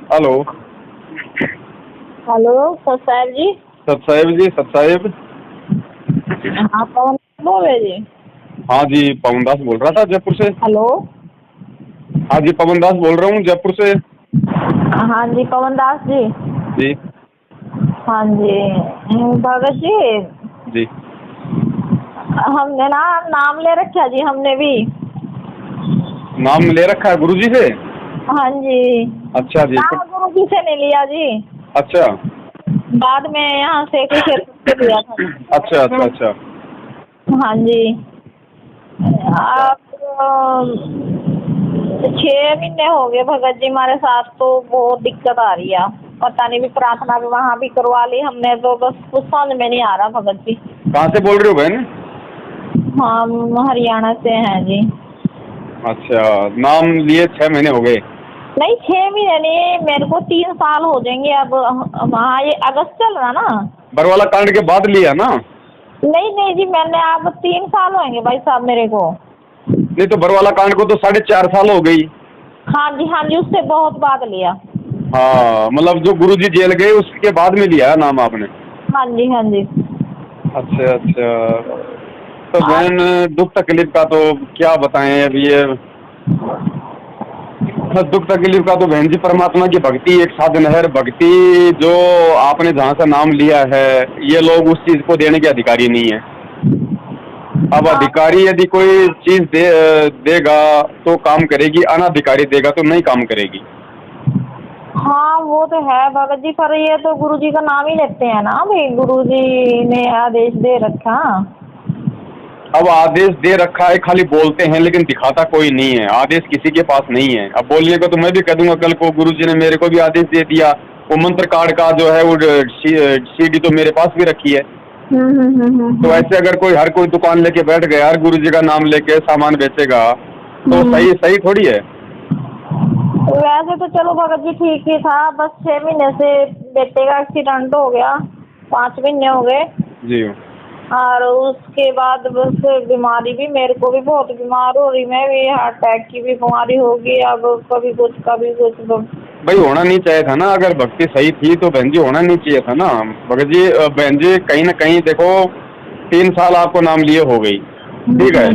Hello. Hello sir साहब जी। सत साहिब जी, सत साहिब। हाँ कौन बोल रहे जी? हाँ जी, पवन दास बोल रहा था जयपुर से। हेलो। हाँ जी, पवन दास बोल रहा हूँ जयपुर से। हाँ जी पवन दास जी। जी हाँ जी। भगत जी, जी। हमने ना नाम ले रखा जी, हमने भी। नाम ले रखा है गुरुजी से? हाँ जी। अच्छा जी। नाम गुरु जी से नहीं लिया जी, अच्छा बाद में यहाँ से किसी से लिया था। अच्छा अच्छा अच्छा। हाँ जी। आप 6 महीने हो गए भगत जी हमारे साथ, तो बहुत दिक्कत आ रही है। पता नहीं, भी प्रार्थना भी वहाँ भी करवा ली हमने, तो बस कुछ समझ में नहीं आ रहा भगत जी। कहाँ से बोल रहे हो बहन? हम हरियाणा से हैं जी। अच्छा, नाम लिए 6 महीने हो गए? नहीं 6 महीने नहीं, मेरे को 3 साल हो जाएंगे अब। वहाँ ये अगस्त चल रहा ना। बरवाला कांड के बाद लिया ना? नहीं नहीं जी, मैंने अब 3 साल होंगे भाई साहब मेरे को। नहीं तो बरवाला कांड को तो 4.5 साल हो गई। हाँ जी, उससे बहुत बाद लिया। हाँ, मतलब जो गुरुजी जेल गए उसके बाद में लिया है नाम आपने? हाँ जी हाँ जी। अच्छा अच्छा। तो आप बहन, दुख तकलीफ का तो क्या बताएं अब ये। दुख तकलीफ का तो बहन जी, परमात्मा की भक्ति एक साधन है। भक्ति जो आपने जहाँ से नाम लिया है, ये लोग उस चीज को देने के अधिकारी नहीं है। अब हाँ अधिकारी यदि कोई चीज देगा तो काम करेगी, अनाधिकारी देगा तो नहीं काम करेगी। हाँ वो तो है भगत जी, पर ये तो गुरु जी का नाम ही लेते हैं ना भाई, गुरु जी ने आदेश दे रखा। अब आदेश दे रखा है, खाली बोलते हैं लेकिन दिखाता कोई नहीं है। आदेश किसी के पास नहीं है। अब बोलने को तो मैं भी कह दूंगा, कल को गुरुजी ने मेरे को भी आदेश दे दिया। वो मंत्र कार्ड का जो है वो सीडी तो मेरे पास भी रखी है। तो ऐसे अगर कोई हर कोई दुकान लेके बैठ गया, हर गुरुजी का नाम लेके सामान बेचेगा तो सही सही थोड़ी है। वैसे तो चलो भगत जी ठीक ही था, बस 6 महीने से बेटे का एक्सीडेंट हो गया, 5 महीने हो गए। जी। और उसके बाद बस बीमारी भी, मेरे को भी बहुत बीमार हो रही, मैं भी हार्ट अटैक की भी बीमारी होगी अब, कभी कुछ कभी कुछ। भाई होना नहीं चाहिए था ना, अगर भक्ति सही थी तो बहन जी होना नहीं चाहिए था ना। भगत जी, बहन जी कहीं ना कहीं देखो, 3 साल आपको नाम लिए हो गई, ठीक है,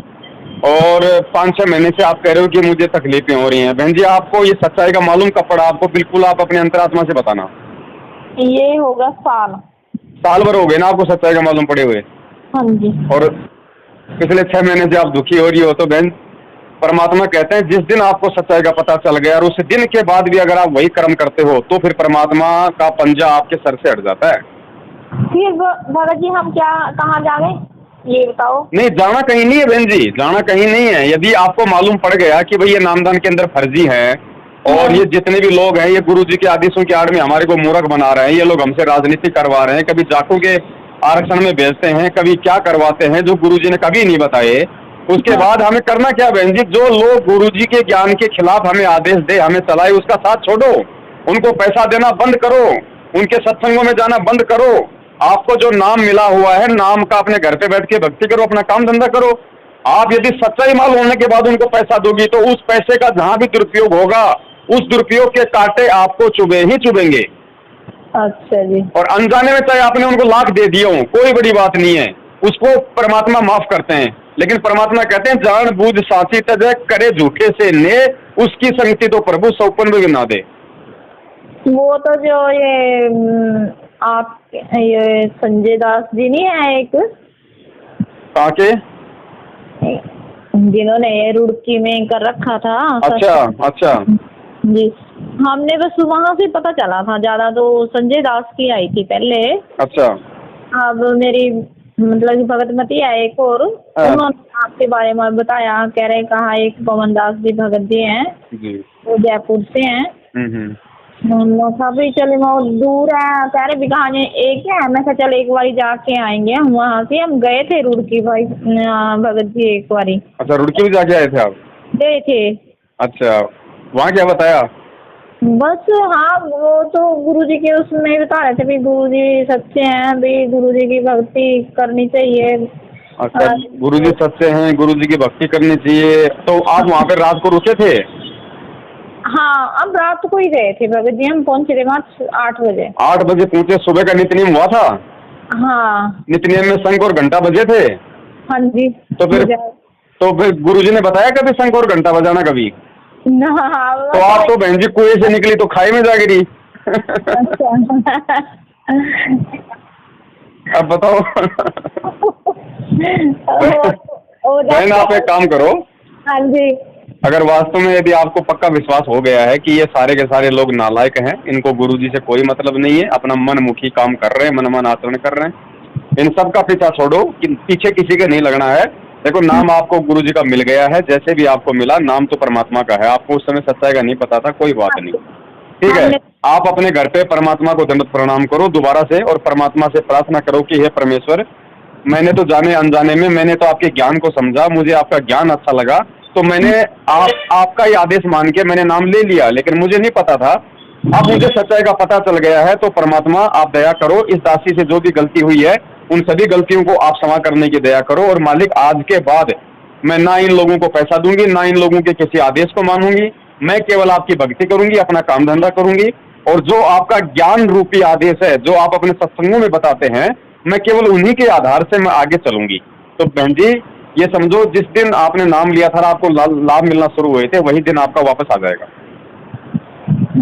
और 5-6 महीने से आप कह रहे हो कि मुझे तकलीफें हो रही हैं। बहन जी, आपको ये सच्चाई का मालूम कब पड़ा? आपको बिल्कुल, आप अपने अंतरात्मा से बताना। ये होगा साल भर हो गए ना आपको सच्चाई का मालूम पड़े हुए? हाँ जी। और पिछले 6 महीने से आप दुखी हो रही हो, तो बहन परमात्मा कहते हैं जिस दिन आपको सच्चाई का पता चल गया और उस दिन के बाद भी अगर आप वही कर्म करते हो तो फिर परमात्मा का पंजा आपके सर से हट जाता है। फिर भगत जी हम क्या, कहाँ जावे ये बताओ? नहीं, जाना कहीं नहीं है बहन जी, जाना कहीं नहीं है। यदि आपको मालूम पड़ गया कि भाई ये नामदान के अंदर फर्जी है और ये जितने भी लोग हैं ये गुरुजी के आदेशों की आड़ में हमारे को मूर्ख बना रहे हैं, ये लोग हमसे राजनीति करवा रहे हैं, कभी जाटों के आरक्षण में भेजते हैं, कभी क्या करवाते हैं जो गुरुजी ने कभी नहीं बताए, उसके बाद हमें करना क्या बहन जी? जो लोग गुरुजी के ज्ञान के खिलाफ हमें आदेश दे, हमें चलाए, उसका साथ छोड़ो। उनको पैसा देना बंद करो, उनके सत्संगों में जाना बंद करो। आपको जो नाम मिला हुआ है, नाम का अपने घर पे बैठ के भक्ति करो, अपना काम धंधा करो। आप यदि सच्चाई मालूम होने के बाद उनको पैसा दोगी तो उस पैसे का जहां भी दुरुपयोग होगा, उस दुरुपयोग के कांटे आपको चुभे ही चुभेंगे। अच्छा जी। और अनजाने में चाहे आपने उनको लाख दे दिए हो, कोई बड़ी बात नहीं है, उसको परमात्मा माफ करते हैं। लेकिन परमात्मा कहते हैं जान बूझ साची तजय करे झूठे से ने, उसकी संगति तो प्रभु सौपन में गिना दे। वो तो जो ये आप ये संजय दास जी नहीं है एक, कहाँ के? जिन्होंने ये रुड़की में कर रखा था। अच्छा अच्छा जी, हमने बस वहाँ से पता चला था, ज्यादा तो संजय दास की आई थी पहले। अच्छा। अब मेरी मतलब भगतमती है एक और, उन्होंने आपके बारे में बताया, कह रहे कहा एक पवन दास जी भगत जी हैं जी। वो जयपुर से हैं। भी चले वो दूर है, कह रहे भी कहा एक है। मैं चल एक बारी जाके आएंगे हम, वहाँ से हम गए थे रुड़की भाई भगत जी एक बारी। अच्छा, रुड़की भी जाके आए थे आप? गए थे। अच्छा, वहाँ क्या बताया? बस हाँ, वो तो गुरुजी के उसमें बता रहे थे भी गुरुजी सच्चे हैं, भी गुरुजी की भक्ति करनी चाहिए। अच्छा, गुरुजी सच्चे हैं, गुरुजी की भक्ति करनी चाहिए। तो आप वहाँ पे रात को रुके थे? हाँ, अब रात को ही गए थे भगत जी, हम पहुंचे थे वहाँ 8 बजे। 8 बजे पहुंचे। सुबह का नित्यनेम हुआ था? हाँ। नित्यनेम में शंख और घंटा बजे थे? हाँ जी। तो फिर गुरुजी ने बताया कभी शंख और घंटा बजाना कभी? ना। तो आप तो बहन जी कुएं से निकली तो खाई में जा गिरी। अब बताओ। बहन आप एक काम करो। हाँ जी। अगर वास्तव में यदि आपको पक्का विश्वास हो गया है कि ये सारे के सारे लोग नालायक हैं, इनको गुरुजी से कोई मतलब नहीं है, अपना मनमुखी काम कर रहे हैं, मनमान आचरण कर रहे हैं, इन सब का पीछा छोड़ो, कि पीछे किसी के नहीं लगना है। देखो नाम आपको गुरुजी का मिल गया है, जैसे भी आपको मिला, नाम तो परमात्मा का है। आपको उस समय सच्चाई का नहीं पता था, कोई बात नहीं, ठीक है। आप अपने घर पे परमात्मा को दंडवत प्रणाम करो दोबारा से, और परमात्मा से प्रार्थना करो कि हे परमेश्वर, मैंने तो जाने अनजाने में, मैंने तो आपके ज्ञान को समझा, मुझे आपका ज्ञान अच्छा लगा, तो मैंने आपका ही आदेश मान के मैंने नाम ले लिया, लेकिन मुझे नहीं पता था। अब मुझे सच्चाई का पता चल गया है, तो परमात्मा आप दया करो, इस दासी से जो भी गलती हुई है उन सभी गलतियों को आप क्षमा करने की दया करो। और मालिक आज के बाद मैं ना इन लोगों को पैसा दूंगी, ना इन लोगों के किसी आदेश को मानूंगी, मैं केवल आपकी भक्ति करूंगी, अपना काम धंधा करूंगी, और जो आपका ज्ञान रूपी आदेश है, जो आप अपने सत्संगों में बताते हैं, मैं केवल उन्हीं के आधार से मैं आगे चलूंगी। तो बहन जी ये समझो, जिस दिन आपने नाम लिया था, आपको लाभ मिलना शुरू हुए थे, वही दिन आपका वापस आ जाएगा।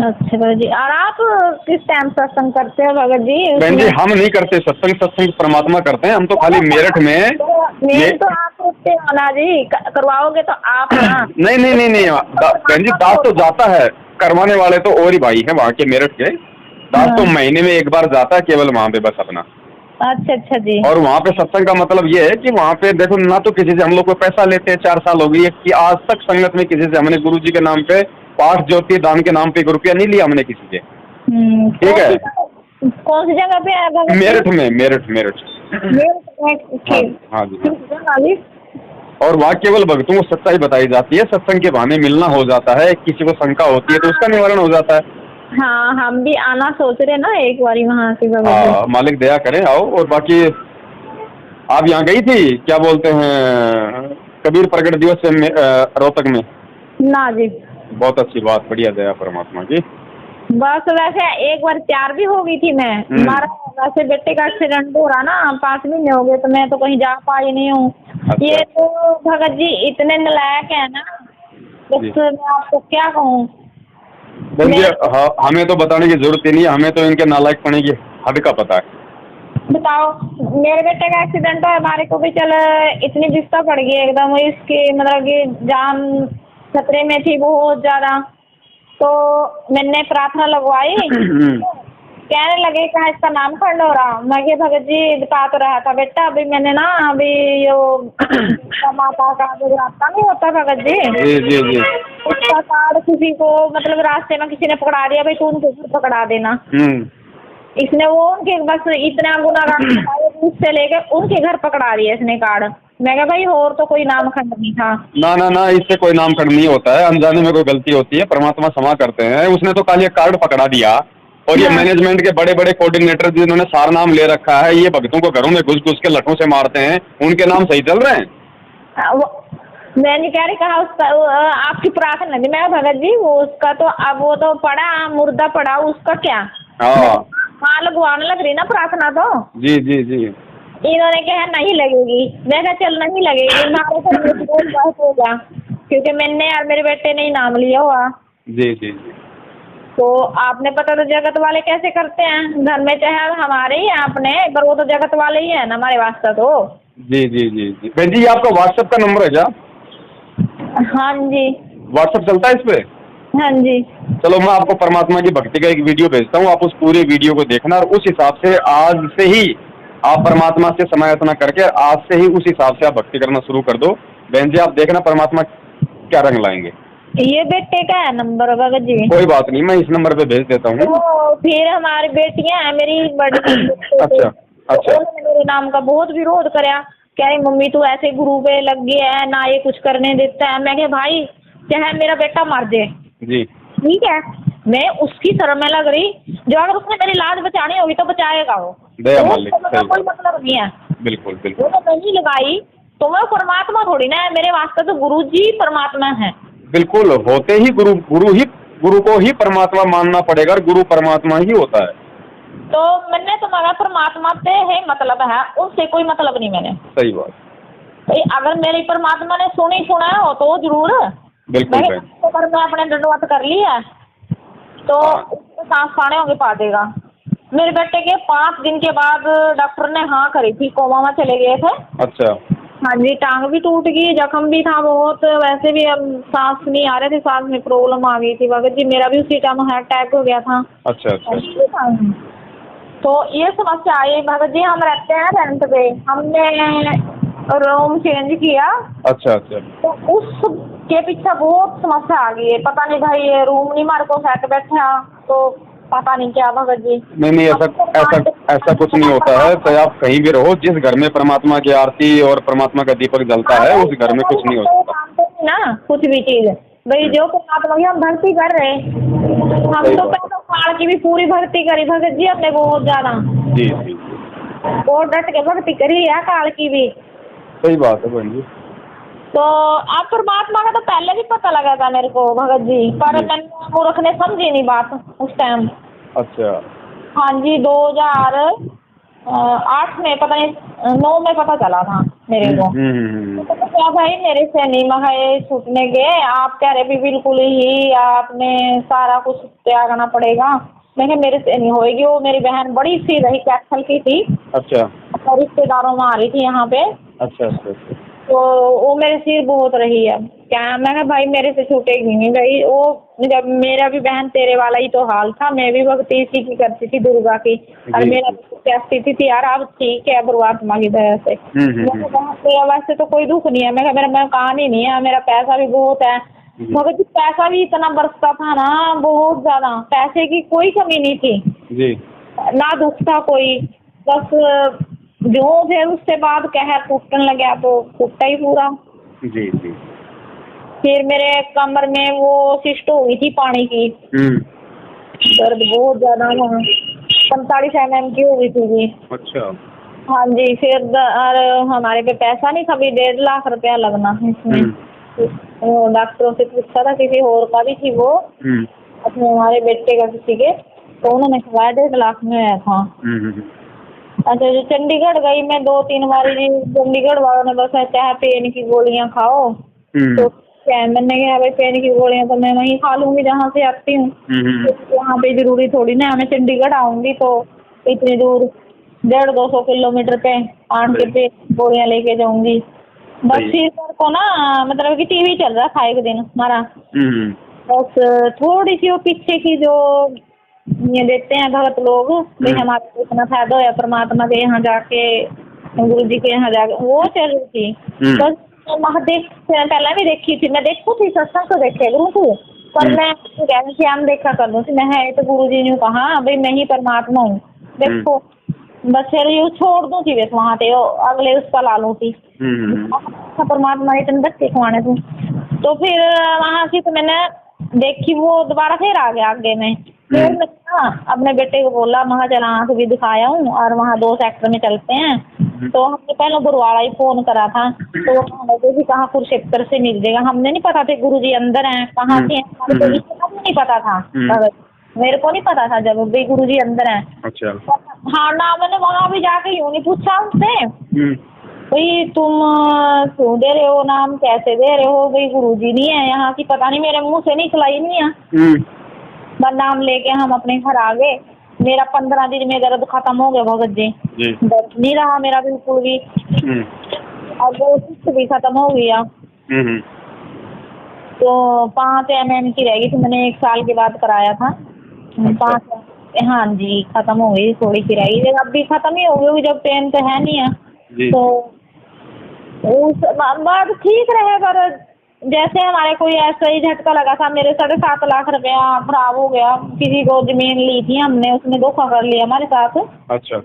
अच्छा भगत जी, और आप किस टाइम सत्संग करते हो भगत जी? बहन जी हम नहीं करते सत्संग, सत्संग परमात्मा करते हैं। हम तो खाली मेरठ में तो आप रुकते हो ना जी, करवाओगे तो आप ना। नहीं नहीं नहीं नहीं बहन जी, दास तो जाता है, करवाने वाले तो और ही भाई है वहाँ के मेरठ के। दास तो महीने में एक बार जाता है केवल वहाँ पे, बस अपना। अच्छा अच्छा जी। और वहाँ पे सत्संग का मतलब ये है कि वहाँ पे देखो, ना तो किसी से हम लोग को पैसा लेते हैं, 4 साल हो गई है कि आज तक संगत में किसी से हमने गुरु जी के नाम पे पाठ ज्योति दान के नाम पे 1 रुपया नहीं लिया हमने किसी से, ठीक है। कौन सी जगह पे है? मेरठ में, मेरठ। हाँ जी। और वहाँ केवल भक्तों को सच्चाई बताई जाती है, सत्संग के बहाने मिलना हो जाता है, किसी को शंका होती है तो उसका निवारण हो जाता है। हाँ, हम भी आना सोच रहे ना एक बारी वहाँ से। हाँ, मालिक दया करें, आओ। और बाकी आप यहाँ गई थी, क्या बोलते हैं, कबीर प्रकट दिवस में रोहतक में? ना जी। बहुत अच्छी बात, बढ़िया, दया परमात्मा की। बस वैसे एक बार तैयार भी हो गई थी मैं, हमारा वैसे बेटे का एक्सीडेंट हो रहा ना, 5 महीने हो गए, तो मैं तो कहीं जा पाई नहीं हूँ। अच्छा। ये तो भगत जी इतने नालायक है ना, बस मैं आपको क्या कहूँ। हमें तो बताने की जरूरत ही नहीं है, हमें तो इनके नालायक पड़ने की हद का पता है। बताओ, मेरे बेटे का एक्सीडेंट है, हमारे को भी चल इतनी बिस्ता पड़ गई एकदम, इसकी मतलब कि जान खतरे में थी बहुत ज्यादा। तो मैंने प्रार्थना लगवाई, कहने लगे कहा इसका नाम खंड हो रहा। मैं कि भगत जी बता तो रहा था बेटा, अभी मैंने ना अभी यो माता का जो रास्ता नहीं होता भगत जी, जी उसका कार्ड किसी को मतलब रास्ते में किसी ने पकड़ा दिया, भाई तू उनके घर पकड़ा देना। इसने वो उनके बस इतना गुनाहगार उससे लेके उनके घर पकड़ा दिया इसने कार्ड। मैं कहा भाई और तो कोई नाम खंड नहीं था। ना, इससे कोई नाम खंड नहीं होता है, अनजाने में कोई गलती होती है, परमात्मा क्षमा करते हैं। उसने तो खाली कार्ड पकड़ा दिया, और ये मैनेजमेंट के बड़े बड़े कोऑर्डिनेटर जिन्होंने सारा नाम ले रखा है, ये भक्तों को घरों में घुस के लठों से मारते हैं, उनके नाम सही चल रहे हैं। मैंने क्या कहा उसका आपकी प्रार्थना थी। मैं भगत जी वो उसका तो अब वो तो पड़ा मुर्दा पड़ा, उसका क्या वहाँ लगवाने लग रही ना प्रार्थना तो। जी इन्होंने कहा नहीं लगेगी, मैं कहा चल नहीं लगेगी, हमारे होगा क्योंकि मैंने और मेरे बेटे ने ही नाम लिया हुआ। जी तो आपने पता तो जगत वाले कैसे करते हैं, घर में चाहे हमारे ही अपने, पर वो तो जगत वाले ही है ना हमारे वास्ते तो। जी बहन जी आपका व्हाट्सएप का नंबर है क्या? हाँ जी। व्हाट्सएप चलता है इस पे? हाँ जी। चलो मैं आपको परमात्मा की भक्ति का एक वीडियो भेजता हूँ, आप उस पूरे वीडियो को देखना, और उस हिसाब से आज से ही आप परमात्मा से समायतना करके आज से ही उस हिसाब से आप भक्ति करना शुरू कर दो। बहन जी आप देखना परमात्मा क्या रंग लाएंगे। ये बेटे का है नंबर भगत जी? कोई बात नहीं, मैं इस नंबर पे भेज देता हूँ। तो फिर हमारी बेटियां हैं मेरी बड़ी अच्छा उन्होंने मेरे नाम का बहुत विरोध कराया, कह रही मम्मी तू ऐसे गुरु पे लग गया है ना, ये कुछ करने देता है। मैं कहा भाई चाहे मेरा बेटा मर जाए जी ठीक है, मैं उसकी शरण में लग रही, जो अगर उसने मेरी लाज बचानी होगी तो बचाएगा वो, कोई मतलब नहीं है। बिल्कुल वो तो नहीं लगाई तो मैं परमात्मा थोड़ी ना है, मेरे वास्ते तो गुरु जी परमात्मा है। बिल्कुल होते ही गुरु ही गुरु को ही परमात्मा मानना पड़ेगा और गुरु परमात्मा ही होता है। तो मैंने तो मगर परमात्मा से है मतलब है, उससे कोई मतलब नहीं मैंने। सही बात। भाई अगर मेरी परमात्मा ने सुना हो तो जरूर, बिल्कुल। अगर मैं अपने दंडवत कर लिया तो सांस खाने होंगे पा देगा। मेरे बेटे के 5 दिन के बाद डॉक्टर ने हाँ करी थी, कोमा में चले गए थे। अच्छा। हाँ जी, टांग भी टूट गई, जख्म भी था बहुत, वैसे भी अब सांस नहीं आ रहे थे, सांस में प्रॉब्लम आ गई थी भगत जी। मेरा भी उसी टाइम हार्ट अटैक हो गया था। अच्छा। तो ये समस्या आई भगत जी। हम रहते हैं रेंट पे, हमने रूम चेंज किया। अच्छा। तो उसके पीछे बहुत समस्या आ गई है, पता नहीं भाई ये रूम नहीं मार को सेट बैठा तो पता नहीं क्या भगत जी। नहीं, ऐसा कुछ नहीं होता है। चाहे आप कहीं भी रहो, जिस घर में परमात्मा की आरती और परमात्मा का दीपक जलता है उस घर में कुछ नहीं होता ना, कुछ भी चीज भाई जो परमात्मा की हम भक्ति कर रहे हैं। हम तो पहले काल की भी पूरी भक्ति करी भगत जी हमने, बहुत ज्यादा। जी। बहुत डट के भक्ति करी है काल की भी। सही बात है बहन जी। तो आप परमात्मा का तो पहले भी पता लगा था मेरे को भगत जी, पर मैंने मूर्ख ने समझी नहीं बात उस टाइम। अच्छा। हाँ जी, 2008 में पता नहीं 9 में पता चला था मेरे को। तो क्या भाई मेरे से नहीं मगाए छूटने के, आप कह रहे भी बिल्कुल ही आपने सारा कुछ त्यागना पड़ेगा। मैं कहा मेरे से नहीं होएगी। वो मेरी बहन बड़ी सी रही, कैथल की थी। अच्छा। रिश्तेदारों में आ रही थी यहाँ पे। अच्छा। तो वो मेरे सिर बहुत रही है क्या। मैं कहा भाई मेरे से छूटेगी नहीं भाई। वो जब मेरा भी बहन तेरे वाला ही तो हाल था, मैं भी भक्ति इसी की करती थी दुर्गा की, और मेरा कहती थी यार अब ठीक है परमात्मा की दया से। मेरा वैसे तो कोई दुख नहीं है। मैं मेरा मकान ही नहीं है, मेरा पैसा भी बहुत है मगर पैसा भी इतना बरसता था ना, बहुत ज्यादा। पैसे की कोई कमी नहीं थी जी, ना दुख था कोई। बस जो फिर उसके बाद कहर टूटने लगा तो टूटा ही पूरा। जी। फिर मेरे कमर में वो सिस्ट हो गई थी पानी की, दर्द बहुत ज्यादा वहाँ 45 mm की हो गई थी जी। अच्छा। हाँ जी। फिर हमारे पे पैसा नहीं था, 1.5 लाख रुपया लगना है इसमें। वो डॉक्टरों से पूछा था, किसी और का भी थी वो, अपने हमारे बेटे का किसी के, तो उन्होंने खवाया 1.5 लाख में आया था। अच्छा जो चंडीगढ़ गई मैं 2-3 बार जी, चंडीगढ़ वालों ने बस चाहे पेन की गोलियां खाओ तो मैंने कहा भाई पेन की गोलियां तो मैं वहीं खा लूंगी जहाँ से आती हूँ, तो वहाँ पे जरूरी थोड़ी ना मैं चंडीगढ़ आऊंगी तो इतनी दूर 150-200 किलोमीटर पे आन के पे गोलियां लेके जाऊंगी। बस फिर को ना मतलब कि टीवी चल रहा था एक दिन हमारा, बस थोड़ी सी वो पीछे की जो ये देते हैं भगत लोग भाई हमारे को इतना फायदा है परमात्मा के यहाँ जाके, गुरु जी के यहाँ जाके, वो चल रही थी। बस महादेव पहले भी देखी थी, मैं देखू थी सत्संग तो देखे गुरु को, पर मैं श्याम देखा कर लूँ थी। मैं तो गुरु जी ने कहा भाई मैं ही परमात्मा हूँ देखो, बस फिर ये छोड़ दूँ थी बस वहाँ पे अगले उसका ला लूँ थी परमात्मा इतने बच्चे खुआने तू। तो फिर वहाँ से तो मैंने देखी वो दोबारा फिर आ गया आगे में। फिर मैं अपने बेटे को बोला महा चला आँख भी दिखाया हूँ और वहाँ 2 सेक्टर में चलते हैं। तो हमने पहले गुरुवारा ही फोन करा था, तो वो भी कहाँ कुरुक्षेत्र से मिल जाएगा। हमने नहीं पता था गुरु जी अंदर हैं कहाँ से हैं, हमें नहीं पता था, मेरे को नहीं पता था जब भाई गुरु जी अंदर हैं। अच्छा। हाँ ना मैंने वहाँ भी जाके यूँ नहीं पूछा उनसे भाई तुम क्यों दे रहे हो नाम, कैसे दे रहे हो, भाई गुरु जी नहीं है यहाँ की, पता नहीं मेरे मुँह से निकला ही नहीं है। बस नाम लेके हम अपने घर आ गए। मेरा 15 दिन में दर्द खत्म हो गया भगत जी, दर्द नहीं रहा मेरा बिल्कुल भी, और वो सुस्त भी खत्म हो गया। तो 5 mm की रह गई थी, मैंने 1 साल के बाद कराया था। 5 हाँ जी खत्म हो गई, थोड़ी सी रह गई, अब भी खत्म ही हो गई जब पेन तो है नहीं है। तो उस बाद ठीक रहे, पर जैसे हमारे कोई ऐसा ही झटका लगा था, मेरे 7.5 लाख रुपया खराब हो गया। किसी को जमीन ली थी हमने, उसने धोखा कर लिया हमारे साथ। अच्छा।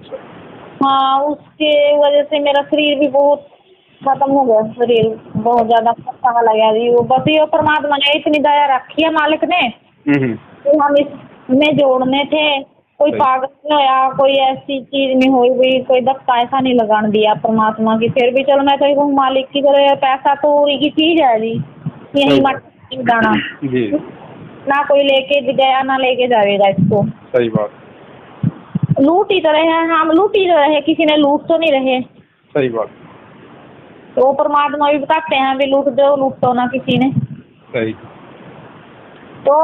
हाँ उसके वजह से मेरा शरीर भी बहुत खत्म हो गया, शरीर बहुत ज्यादा खत्म लगा जी। बस ये परमात्मा ने इतनी दया रखी है मालिक ने, तो हम इसमें जोड़ने थे। कोई पागल नहीं होया, कोई ऐसी चीज नहीं हुई हुई, कोई धक्का ऐसा नहीं लगाने दिया परमात्मा की। फिर भी चलो मैं तो मालिक की तरह, पैसा तो की चीज है जी, यही मत दाना ना कोई लेके गया ना लेके जाएगा इसको। सही बात। लूट ही तो रहे हैं हम, लूट ही तो रहे, किसी ने लूट तो नहीं रहे। सही बात। तो परमात्मा भी बताते हैं भी लूट दो, लूट तो ना किसी ने। सही। तो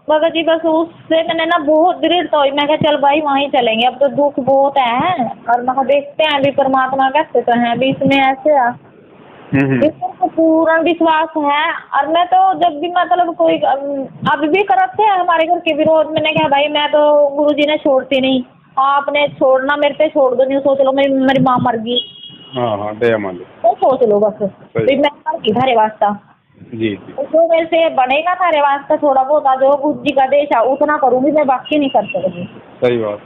भगत जी बस उससे मैंने ना बहुत दृढ़ तो मैं कहा चल भाई वहीं चलेंगे, अब तो दुख बहुत है और मैं देखते हैं अभी परमात्मा कैसे तो है अभी इसमें ऐसे है, इसको पूर्ण विश्वास है। और मैं तो जब भी मतलब कोई अभी भी करते हैं हमारे घर के विरोध, मैंने कहा भाई मैं तो गुरुजी ने छोड़ती नहीं, आपने छोड़ना मेरे पे छोड़ दो, नहीं सोच लो मेरी माँ मर गई। हाँ दया मान लो, तो सोच लो बस मैं मर गई थारे वास्ता। जी। जो मेरे से बनेगा थारे वास्ता थोड़ा बहुत जो गुरु जी का देश है उतना करूंगी मैं, बाकी नहीं कर सकूंगी। सही बात।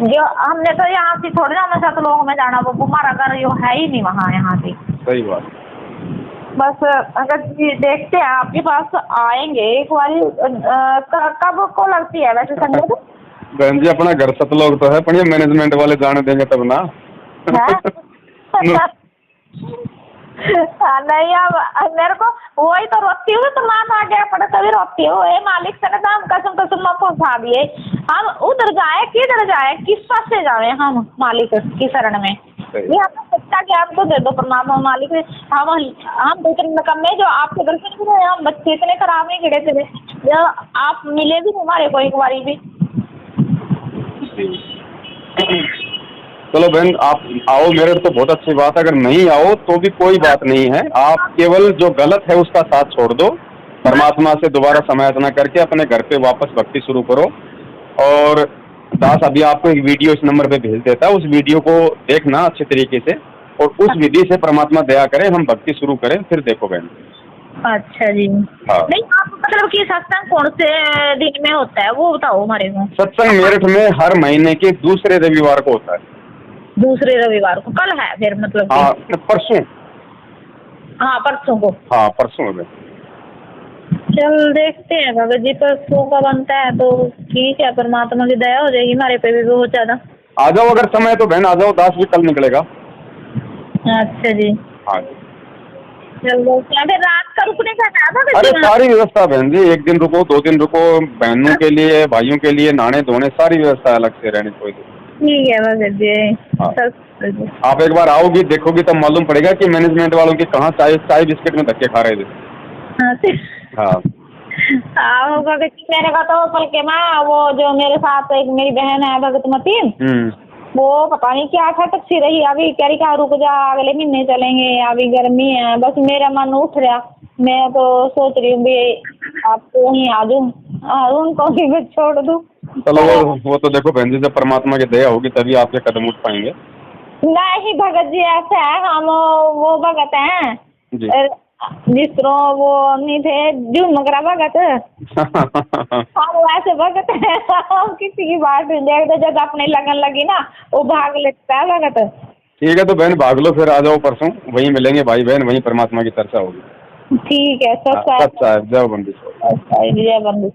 जो हमने तो यहाँ से थोड़ी ना हमेशा तो लोगों में जाना, वो हमारा घर जो है ही नहीं वहाँ यहाँ से। सही बात। बस अगर देखते हैं आपके पास आएंगे एक बार, कब को लगती है वैसे संगत? बहन जी अपना घर सतलोक तो है पर ये मैनेजमेंट वाले जाने देंगे तब ना। नहीं अब मेरे को वही तो रोती हूँ, तो माँ आ गया पड़े तभी रोती हूँ। ए मालिक से ना हम कसम कसम में पहुँचा दिए, हम उधर जाए किधर जाए किस पास से जाए हम मालिक की शरण में। ये हमें सच्चा ज्ञान तो दे दो परमात्मा मालिक। हम दो तीन निकम्मे जो आपके दर्शन भी हम बच्चे इतने खराब नहीं गिरे थे जो आप मिले भी हमारे को एक बारी भी। चलो बहन आप आओ मेरे तो बहुत अच्छी बात है, अगर नहीं आओ तो भी कोई बात नहीं है, आप केवल जो गलत है उसका साथ छोड़ दो, परमात्मा से दोबारा समायातना करके अपने घर पे वापस भक्ति शुरू करो। और दास अभी आपको एक वीडियो इस नंबर पे भेज देता है, उस वीडियो को देखना अच्छे तरीके से और उस विधि से परमात्मा दया करें हम भक्ति शुरू करें, फिर देखो बहन। अच्छा जी। हाँ। नहीं आप मतलब कि सत्संग कौन से दिन में होता है वो बताओ हमारे को। सत्संग मेरठ में हर महीने के दूसरे रविवार को होता है। दूसरे रविवार को? कल है फिर मतलब? हाँ परसों। हाँ परसों को। हाँ परसों में। चल देखते हैं भगत जी, परसों का बनता है तो ठीक है, परमात्मा की दया हो जाएगी हमारे पे भी बहुत ज्यादा। आ जाओ अगर समय तो बहन आ जाओ, दास भी कल निकलेगा। अच्छा जी। हाँ जी। चलो फिर रात का रुकने का है? अरे सारी व्यवस्था बहन जी, एक दिन रुको 2 दिन रुको, बहनों के लिए भाइयों के लिए नहाने धोने सारी व्यवस्था अलग से रहनी कोई। ठीक है भगत जी। हाँ। आप एक बार आओगी देखोगी तब मालूम पड़ेगा कि मैनेजमेंट वालों के कहाँ चाय बिस्किट में धक्के खा रहे थे। हाँ भगत जी मेरे का तो कल के माँ वो जो मेरे साथ एक मेरी बहन है भगतमती, वो पता नहीं क्या खटक सी रही, अभी कह रही क्या रुक जा अगले महीने चलेंगे, अभी गर्मी है। बस मेरा मन उठ रहा, मैं तो सोच रही हूँ भी आपको वहीं आ जाऊँ उनको भी छोड़ दूँ। चलो वो तो देखो बहन जी जब परमात्मा की दया होगी तभी आपके कदम उठ पाएंगे। नहीं भगत जी ऐसा है, हम वो भगत हैं जिस तरह वो नहीं थे जून मगरा भगत हम वैसे भगत हैं। किसी की बात नहीं जब अपने लगन लगी ना वो भाग लेता है भगत। ठीक है तो बहन भाग लो, फिर आ जाओ परसों, वहीं मिलेंगे भाई बहन, वहीं परमात्मा की चर्चा होगी। ठीक है। सब जय बंदी। जय बंदी।